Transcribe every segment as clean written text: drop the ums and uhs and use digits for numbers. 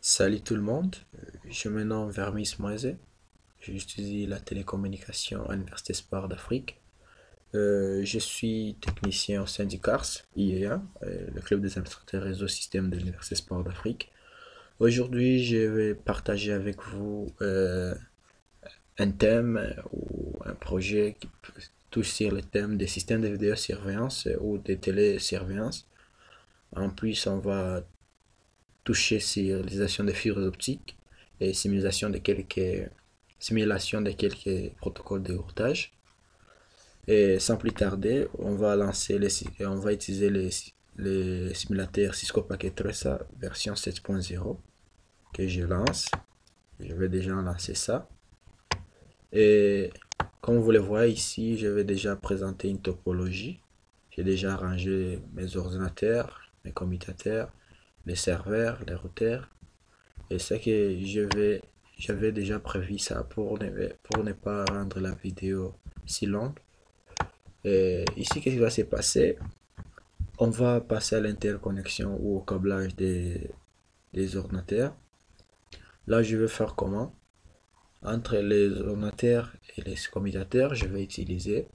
Salut tout le monde, je me nomme Vermis Moise, j'étudie la télécommunication à l'Université Sport d'Afrique. Je suis technicien au sein du CARS, IEA, le club des administrateurs réseau système de l'Université Sport d'Afrique. Aujourd'hui, je vais partager avec vous un thème ou un projet qui touche sur le thème des systèmes de vidéosurveillance ou de télésurveillance. En plus, on va toucher sur l'utilisation des fibres optiques et simulation de quelques protocoles de routage. Et sans plus tarder, on va utiliser les simulateurs Cisco Packet Tracer version 7.0 que je lance. Je vais déjà lancer ça. Et comme vous le voyez ici, je vais déjà présenter une topologie. J'ai déjà rangé mes ordinateurs, mes commutateurs, les serveurs, les routeurs. Et c'est que j'avais déjà prévu ça pour ne pas rendre la vidéo si longue. Et ici, qu'est-ce qui va se passer? On va passer à l'interconnexion ou au câblage des ordinateurs. Là, je vais faire comment? Entre les ordinateurs et les commutateurs, je vais utiliser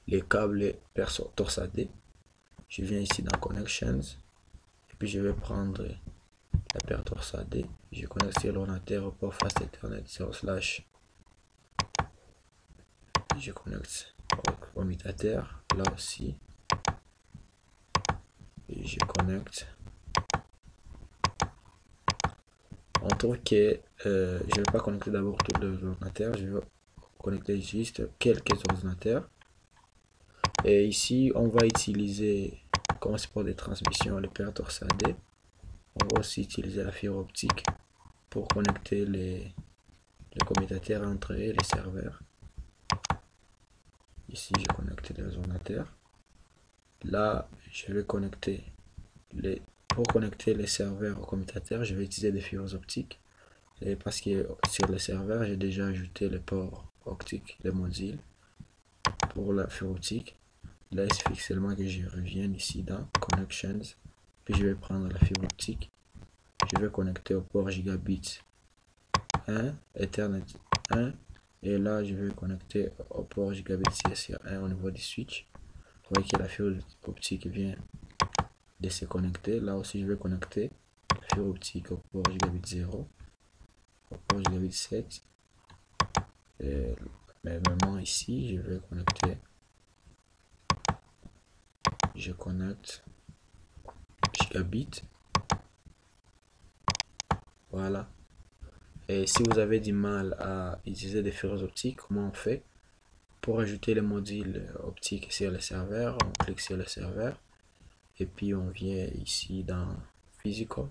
les câbles perso torsadés. Je viens ici dans Connections. Et puis, je vais prendre la paire torsadée. Je connecte sur l'ordinateur au port Fast Ethernet / je connecte au commutateur là aussi et je connecte. On trouve que je vais pas connecter d'abord tous les ordinateurs, je vais connecter juste quelques ordinateurs. Et ici on va utiliser comme support de transmission le paire torsadé. On va aussi utiliser la fibre optique pour connecter les commutateurs entre eux et les serveurs. Ici j'ai connecté les ordinateurs. Là je vais connecter pour connecter les serveurs au commutateur, je vais utiliser des fibres optiques. Et parce que sur le serveur, j'ai déjà ajouté le port optique, le module pour la fibre optique. Là, il suffit seulement que je revienne ici dans Connections. Puis je vais prendre la fibre optique. Je vais connecter au port gigabit 1, Ethernet 1. Et là, je vais connecter au port gigabit CSR 1 au niveau du switch. Vous voyez que la fibre optique vient de se connecter. Là aussi, je vais connecter la fibre optique au port gigabit 0, au port gigabit 7. Et mais maintenant ici, je connecte gigabit. Voilà. Et si vous avez du mal à utiliser des fibres optiques, comment on fait? Pour ajouter les modules optiques sur le serveur, on clique sur le serveur. Et puis on vient ici dans Physical.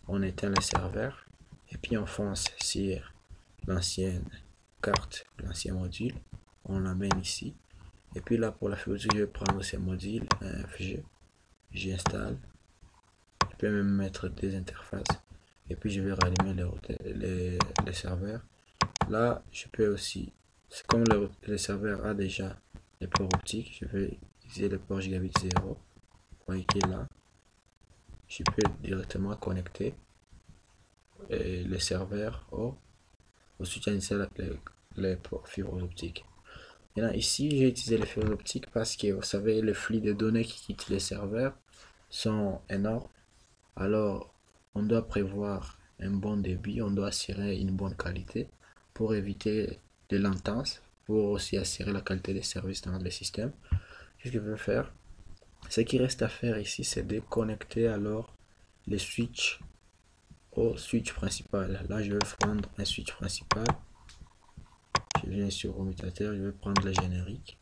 On éteint le serveur. Et puis on fonce sur l'ancienne carte, l'ancien module. On l'amène ici. Et puis là, pour la fibre optique, je vais prendre ces modules FG. J'installe. Je peux même mettre des interfaces. Et puis je vais rallumer les serveurs. Là, je peux aussi, comme le serveur a déjà les ports optiques, je vais utiliser le port gigabit 0. Vous voyez qu'il est là. Je peux directement connecter les serveurs au soutien initial les fibres optiques. Maintenant, ici, j'ai utilisé les fibres optiques parce que vous savez, le flux de données qui quittent les serveurs sont énormes. Alors, on doit prévoir un bon débit, on doit assurer une bonne qualité pour éviter de latence, pour aussi assurer la qualité des services dans le système. Ce que je veux faire, ce qui reste à faire ici, c'est de connecter alors les switches au switch principal. Là, je vais prendre un switch principal. Je viens sur commutateur, je vais prendre le générique.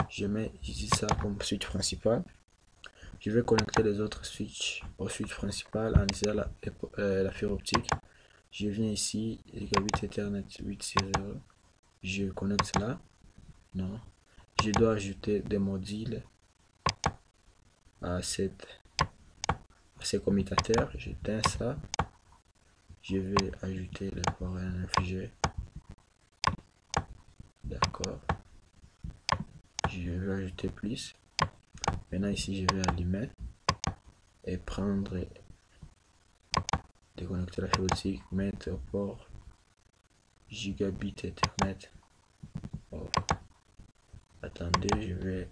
Je mets ici ça comme switch principal. Je vais connecter les autres switches au switch principal en utilisant la fibre optique. Je viens ici, gigabit Ethernet 8.0. Je connecte là. Non. Je dois ajouter des modules à ces commutateurs. J'éteins ça. Je vais ajouter le port NFG. D'accord. Je vais ajouter plus. Maintenant ici, je vais allumer et prendre déconnecter la fibre optique, mettre au port gigabit Ethernet. Oh. Attendez, je vais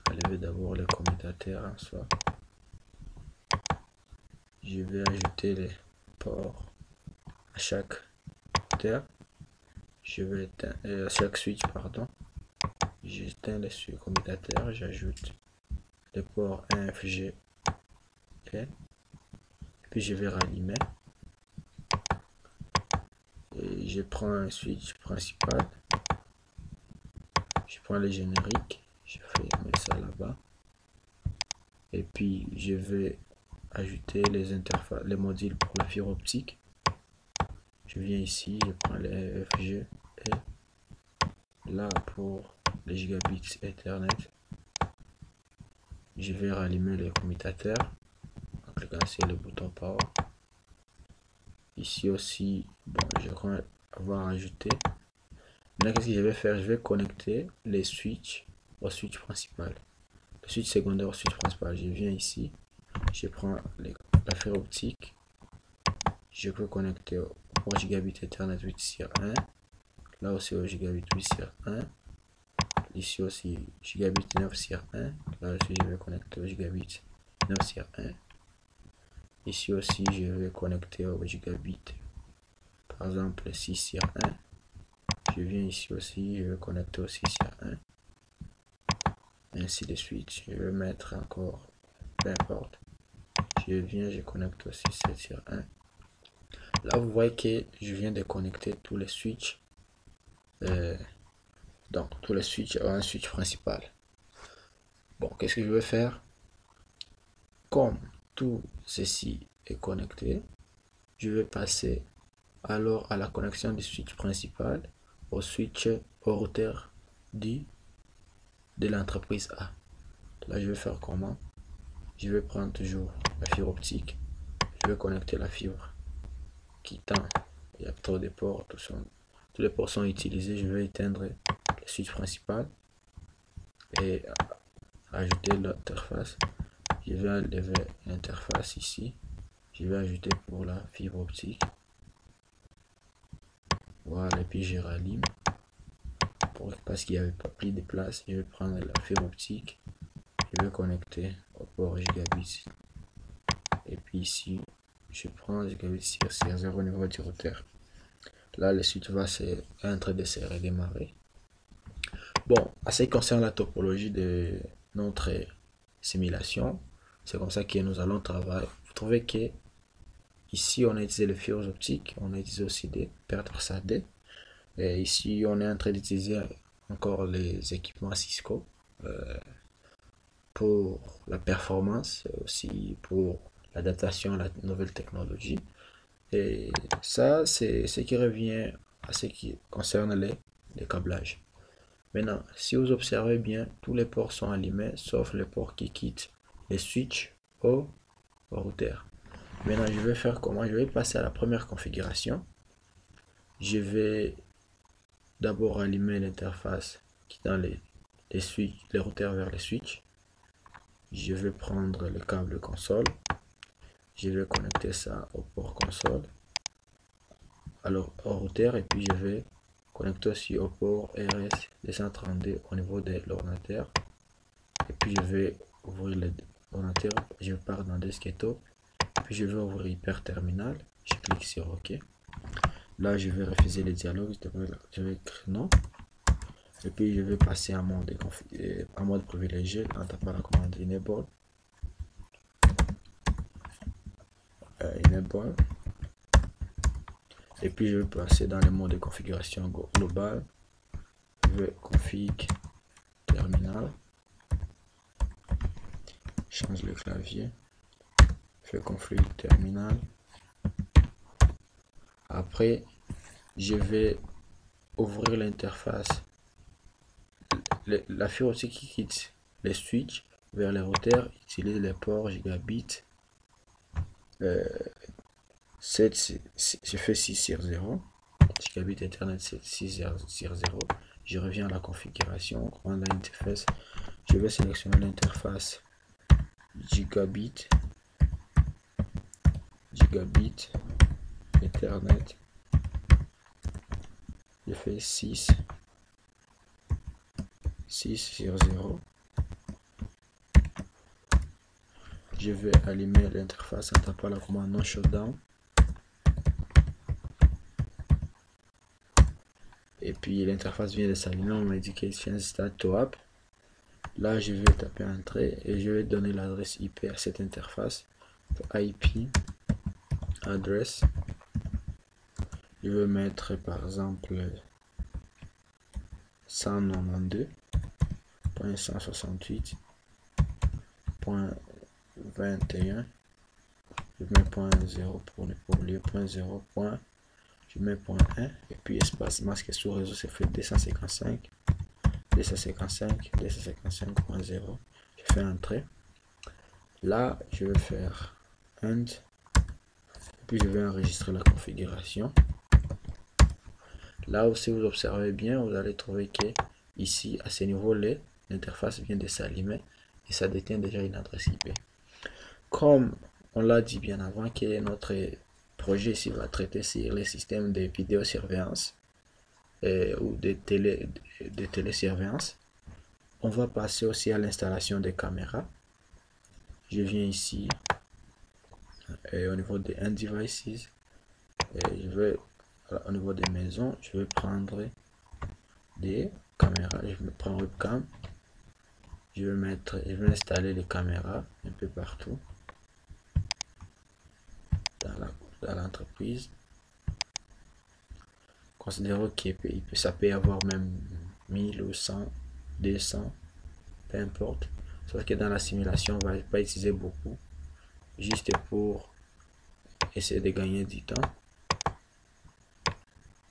enlever d'abord les commutateurs en soi. Je vais ajouter les ports à chaque routeur. Je vais éteindre à chaque switch, pardon. J'éteins les commutateurs, j'ajoute les ports IFG et puis je vais rallumer. Et je prends un switch principal. Je prends les génériques, je vais mettre ça là-bas. Et puis je vais ajouter les interfaces, les modules pour la fibre optique. Je viens ici, je prends les FG et là pour les gigabits Ethernet. Je vais rallumer les commutateurs en cliquant sur le bouton Power. Ici aussi, bon, je crois avoir ajouté. Maintenant, qu'est-ce que je vais faire? Je vais connecter les switches au switch principal. Le switch secondaire au switch principal. Je viens ici, je prends la fibre optique. Je peux connecter au gigabit Ethernet 8/1. Là aussi au gigabit 8/1. Ici aussi gigabit 9/1. Là aussi je vais connecter au gigabit 9/1. Ici aussi je vais connecter au gigabit, par exemple 6/1. Je viens ici aussi, je vais connecter au 6/1. Ainsi de suite. Je vais mettre encore, peu importe. Je viens, je connecte aussi 7/1. Là vous voyez que je viens de connecter tous les switches. Donc tous les switches à un switch principal. Bon, qu'est-ce que je vais faire? Comme tout ceci est connecté, je vais passer alors à la connexion du switch principal au switch au routeur de l'entreprise A. Là je vais faire comment? Je vais prendre toujours la fibre optique, je vais connecter la fibre qui tend, il y a trop de ports, tous les ports sont utilisés. Je vais éteindre le switch principal et ajouter l'interface. Je vais enlever l'interface ici, je vais ajouter pour la fibre optique. Voilà, et puis je rallume parce qu'il n'y avait pas pris de place. Je vais prendre la fibre optique, je vais connecter au port gigabit et puis ici je prends gigabit sur 0 au niveau du routeur. Là le switch va en train de se redémarrer. Bon, à ce qui concerne la topologie de notre simulation, c'est comme ça que nous allons travailler. Vous trouvez que ici on a utilisé les fibres optiques, on a utilisé aussi des pertes SAD. Et ici on est en train d'utiliser encore les équipements Cisco pour la performance, aussi pour l'adaptation à la nouvelle technologie. Et ça c'est ce qui revient à ce qui concerne les câblages. Maintenant, si vous observez bien, tous les ports sont allumés sauf les ports qui quittent les switches au routeur. Maintenant, je vais faire comment? Je vais passer à la première configuration. Je vais d'abord allumer l'interface qui dans les routeurs vers les switches. Je vais prendre le câble console. Je vais connecter ça au port console, alors au routeur, et puis je vais connecter aussi au port RS232 au niveau de l'ordinateur. Et puis je vais ouvrir l'ordinateur, je pars dans Desktop, puis je vais ouvrir Hyper Terminal, je clique sur OK. Là je vais refuser les dialogues, je vais écrire non. Et puis je vais passer en mode privilégié en tapant la commande enable. Et puis je vais passer dans le mode de configuration globale. Je vais config terminal, change le clavier, je vais config terminal. Après je vais ouvrir l'interface, la fibre optique qui quitte les switches vers les routeurs utilise les ports gigabit 7, je fais 6/0, gigabit Ethernet 6/0. Je reviens à la configuration, commande interface, je vais sélectionner l'interface gigabit gigabits Ethernet. Je fais 6 sur 0. Je vais allumer l'interface en tapant la commande non shutdown. Et puis l'interface vient de s'allumer, on m'a dit que change start to app. Là je vais taper entrée et je vais donner l'adresse IP à cette interface. IP address. Je vais mettre par exemple 192.168.21. Je mets .0 pour oublier .0. Je mets .1 et puis espace masque sous réseau, c'est fait 255.255.0. Je fais entrée. Là je vais faire end et puis je vais enregistrer la configuration. Là aussi vous observez bien, vous allez trouver que ici à ce niveau là l'interface vient de s'allumer et ça détient déjà une adresse IP. Comme on l'a dit bien avant que notre projet ici va traiter sur les systèmes de vidéosurveillance ou de télésurveillance, on va passer aussi à l'installation des caméras. Je viens ici au niveau des end devices et je vais au niveau des maisons, je vais prendre des caméras, je vais prendre webcam, je vais installer les caméras un peu partout dans l'entreprise. Considérons que ça peut avoir même 1000 ou 100, 200, peu importe. Sauf que dans la simulation, on ne va pas utiliser beaucoup, juste pour essayer de gagner du temps.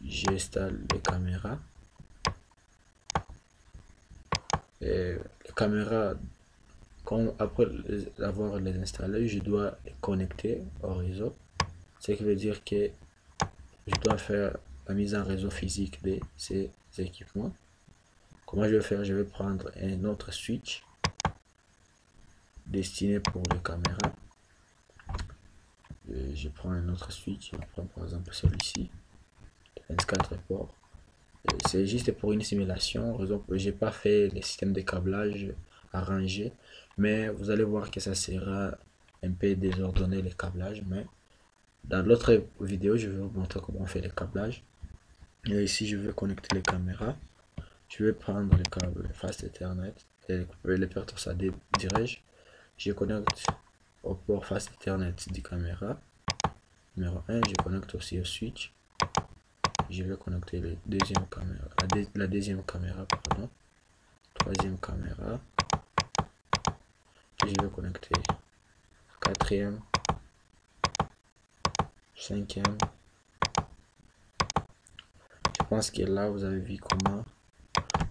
J'installe les caméras. Et les caméras, après avoir les installées, je dois les connecter au réseau. Ce qui veut dire que je dois faire la mise en réseau physique de ces équipements. Comment je vais faire? Je vais prendre un autre switch destiné pour les caméras. Je prends un autre switch, je prends par exemple celui-ci, 24 ports. C'est juste pour une simulation, j'ai pas fait les systèmes de câblage arrangés, mais vous allez voir que ça sera un peu désordonné les câblages, mais dans l'autre vidéo je vais vous montrer comment on fait les câblages. Et ici je vais connecter les caméras, je vais prendre le câble Fast Ethernet et les ports ça dirige. Je connecte au port Fast Ethernet du caméra numéro 1, je connecte aussi au switch. Je vais connecter la deuxième caméra, pardon, troisième caméra, et je vais connecter quatrième, cinquième. Je pense que là vous avez vu comment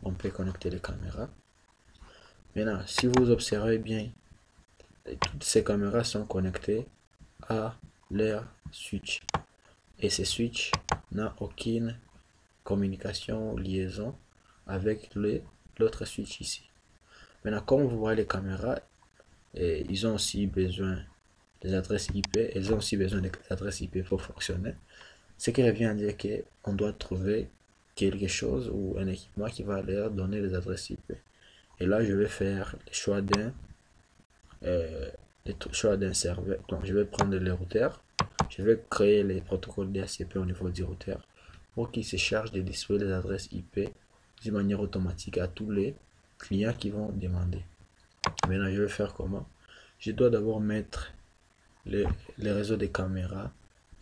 on peut connecter les caméras. Maintenant, si vous observez bien, toutes ces caméras sont connectées à leur switch et ces switch n'a aucune communication ou liaison avec l'autre switch ici. Maintenant, comme vous voyez les caméras, ils ont aussi besoin des adresses IP, elles ont aussi besoin des adresses IP pour fonctionner. Ce qui revient à dire qu'on doit trouver quelque chose ou un équipement qui va leur donner les adresses IP. Et là, je vais faire le choix d'un serveur. Donc, je vais prendre le routeur. Je vais créer les protocoles DHCP au niveau du routeur pour qu'il se charge de distribuer les adresses IP de manière automatique à tous les clients qui vont demander. Maintenant, je vais faire comment? Je dois d'abord mettre les réseaux de caméras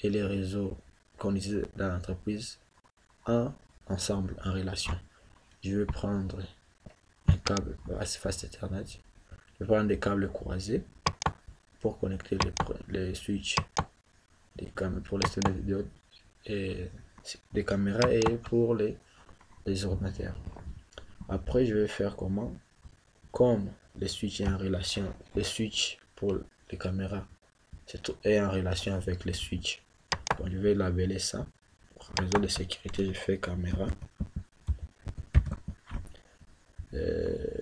et les réseaux qu'on utilise dans l'entreprise ensemble, en relation. Je vais prendre un câble Fast Ethernet. Je vais prendre des câbles croisés pour connecter les switches pour les systèmes de vidéo et des caméras et pour les ordinateurs. Après, je vais faire comment? Comme le switch est en relation, le switch pour les caméras est en relation avec les switch. Donc, je vais labeler ça. Pour réseau de sécurité, je fais caméra.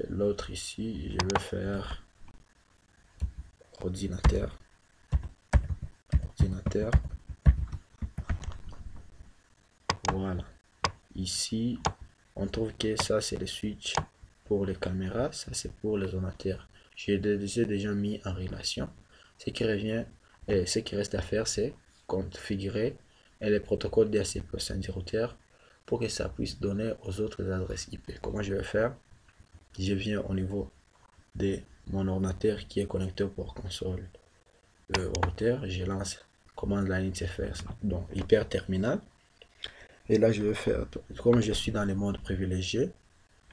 L'autre ici, je vais faire ordinateur. ordinateur. Voilà. Ici, on trouve que ça, c'est le switch pour les caméras. Ça, c'est pour les ordinateurs. J'ai déjà mis en relation. Ce qui revient, ce qui reste à faire, c'est configurer les protocoles DHCP au sein du routeur pour que ça puisse donner aux autres adresses IP. Comment je vais faire? Je viens au niveau de mon ordinateur qui est connecté pour console au routeur. Je lance commande line interface, donc hyper terminal. Et là, je vais faire, comme je suis dans les modes privilégiés,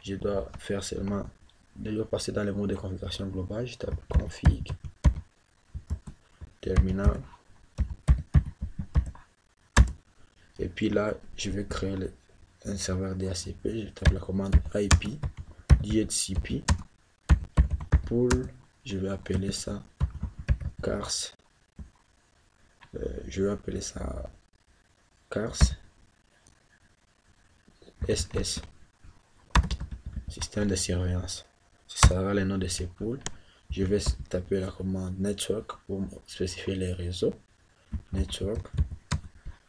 je dois faire seulement, je dois passer dans les modes de configuration globale. Je tape config terminal. Et puis là, je vais créer un serveur DHCP. Je tape la commande IP DHCP pool. Je vais appeler ça cars. Je vais appeler ça cars SS. Système de surveillance. Ce sera le nom de ces pools. Je vais taper la commande network pour spécifier les réseaux. Network.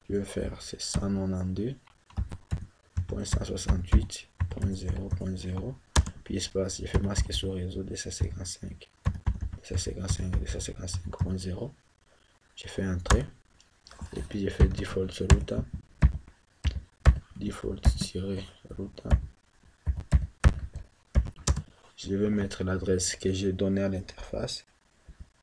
Je vais faire c'est 192.168.0.0. Puis espace, je fais masquer sur réseau de 255.0. Je fais entrée. Et puis je fais default router. Default-router. Je vais mettre l'adresse que j'ai donnée à l'interface.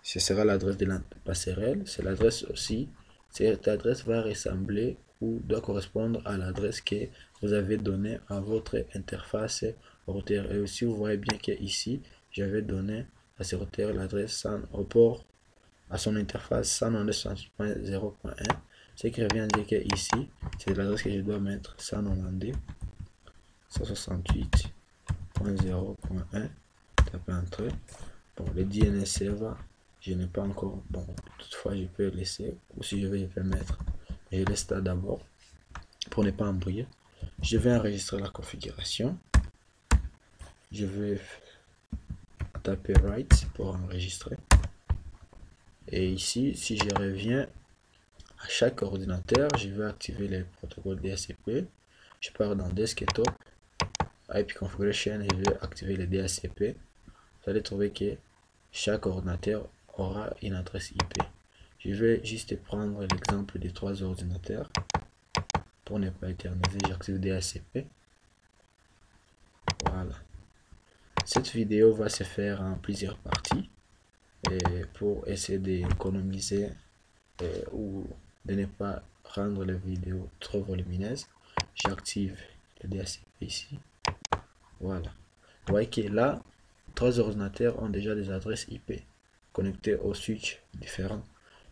Ce sera l'adresse de la passerelle. C'est l'adresse aussi. Cette adresse va ressembler ou doit correspondre à l'adresse que vous avez donnée à votre interface routeur. Et aussi, vous voyez bien que ici, j'avais donné à ce routeur l'adresse au port à son interface 192.0.1. Ce qui revient à dire que ici, c'est l'adresse que je dois mettre 192.168.0.1. Taper entrée. Bon, le DNS server, je n'ai pas encore. Bon, toutefois, je peux laisser. Ou si je vais mettre. Je laisse ça d'abord pour ne pas embrouiller. Je vais enregistrer la configuration. Je vais taper write pour enregistrer. Et ici, si je reviens à chaque ordinateur, je vais activer les protocoles DHCP. Je pars dans desktop, IP configuration et je vais activer les DHCP. Vous allez trouver que chaque ordinateur aura une adresse IP. Je vais juste prendre l'exemple des 3 ordinateurs pour ne pas éterniser. J'active DHCP. Voilà. Cette vidéo va se faire en plusieurs parties et pour essayer d'économiser ou de ne pas rendre la vidéo trop volumineuse. J'active le DHCP ici. Voilà. Vous voyez que là, 3 ordinateurs ont déjà des adresses IP connectées aux switches différents.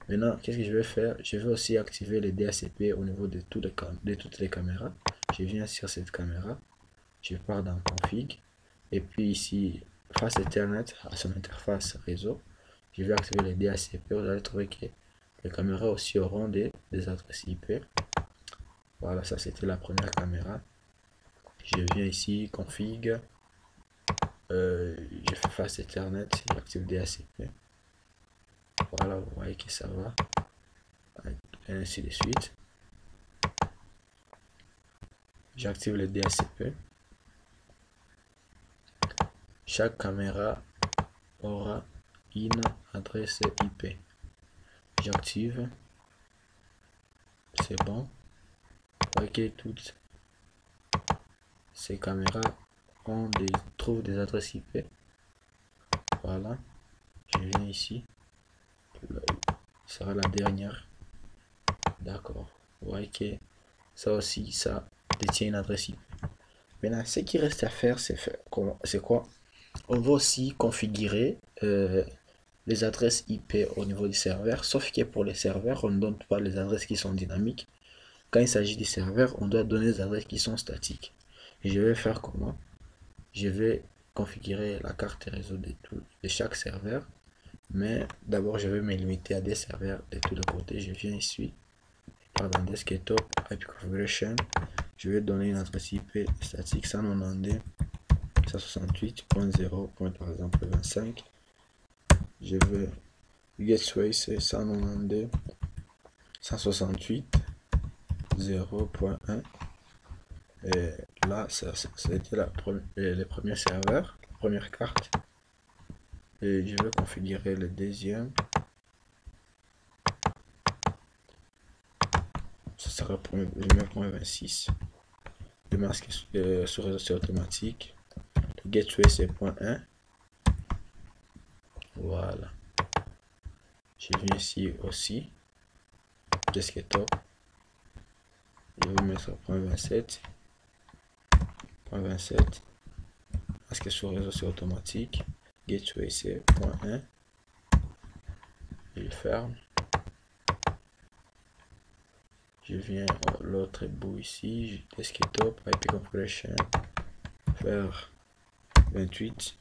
Maintenant, qu'est-ce que je vais faire? Je vais aussi activer les DHCP au niveau de toutes les caméras. Je viens sur cette caméra, je pars dans config, et puis ici, face Ethernet à son interface réseau, je vais activer les DHCP. Vous allez trouver que les caméras aussi auront des adresses IP. Voilà, ça c'était la première caméra. Je viens ici, config, je fais face Ethernet, j'active DHCP. Voilà, vous voyez que ça va, et ainsi de suite. J'active le DHCP. Chaque caméra aura une adresse IP. J'active. C'est bon. Vous voyez que toutes ces caméras trouvent des adresses IP. Voilà. Je viens ici. Ce sera la dernière. D'accord. Vous voyez que ça aussi, ça détient une adresse IP. Maintenant, ce qui reste à faire, c'est quoi? On va aussi configurer les adresses IP au niveau du serveur, sauf que pour les serveurs, on ne donne pas les adresses qui sont dynamiques. Quand il s'agit du serveur, on doit donner des adresses qui sont statiques. Et je vais faire comment? Je vais configurer la carte réseau de chaque serveur, mais d'abord je vais me limiter à des serveurs de tous les côtés. Je viens ici, par dans desktop, IP configuration, je vais donner une adresse IP statique 192.168.0. par exemple 25. Je vais gateway c'est 192 168.0.1. Et là, c'était les premiers serveurs, la première carte. Et je vais configurer le deuxième. Ça sera le 9.26. Le masque sous réseau c'est automatique. Le gateway c'est .1. Voilà. Je viens ici aussi. Desktop. Je vais mettre .27. .27. Masque sous réseau c'est automatique. Gateway c'est .1. Je ferme. Je viens à l'autre bout ici, desktop, IP configuration, faire 28,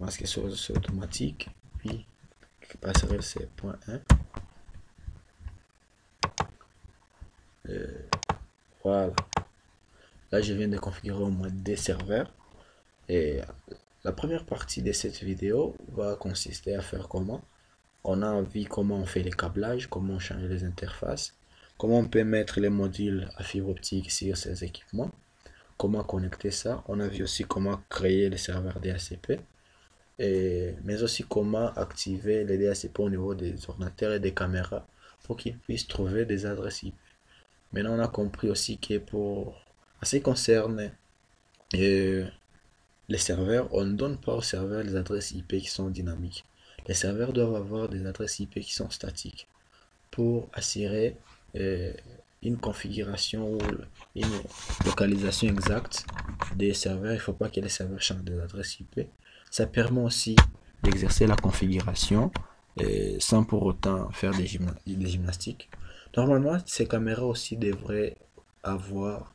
masque sur réseau c'est automatique, puis passerelle c'est .1. Voilà. Là, je viens de configurer au moins des serveurs. Et la première partie de cette vidéo va consister à faire comment. On a vu comment on fait les câblages, comment on change les interfaces, comment on peut mettre les modules à fibre optique sur ces équipements, comment connecter ça. On a vu aussi comment créer les serveurs DHCP, mais aussi comment activer les DHCP au niveau des ordinateurs et des caméras pour qu'ils puissent trouver des adresses IP. Maintenant, on a compris aussi que pour ce qui concerne les serveurs, on ne donne pas aux serveurs les adresses IP qui sont dynamiques. Les serveurs doivent avoir des adresses IP qui sont statiques pour assurer une configuration ou une localisation exacte des serveurs. Il ne faut pas que les serveurs changent des adresses IP. Ça permet aussi d'exercer la configuration sans pour autant faire des gymnastiques. Normalement, ces caméras aussi devraient avoir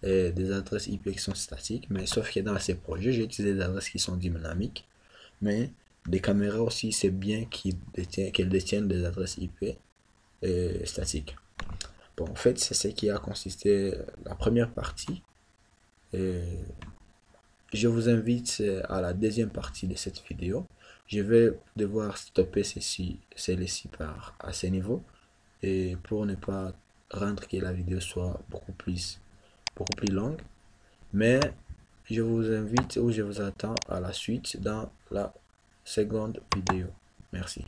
des adresses IP qui sont statiques, mais sauf que dans ces projets, j'ai utilisé des adresses qui sont dynamiques, mais des caméras aussi, c'est bien qu'elles détiennent des adresses IP statiques. Bon, en fait, c'est ce qui a consisté la première partie. Et je vous invite à la deuxième partie de cette vidéo. Je vais devoir stopper celle-ci à ce niveau et pour ne pas rendre que la vidéo soit beaucoup plus longue. Mais je vous invite ou je vous attends à la suite dans la seconde vidéo. Merci.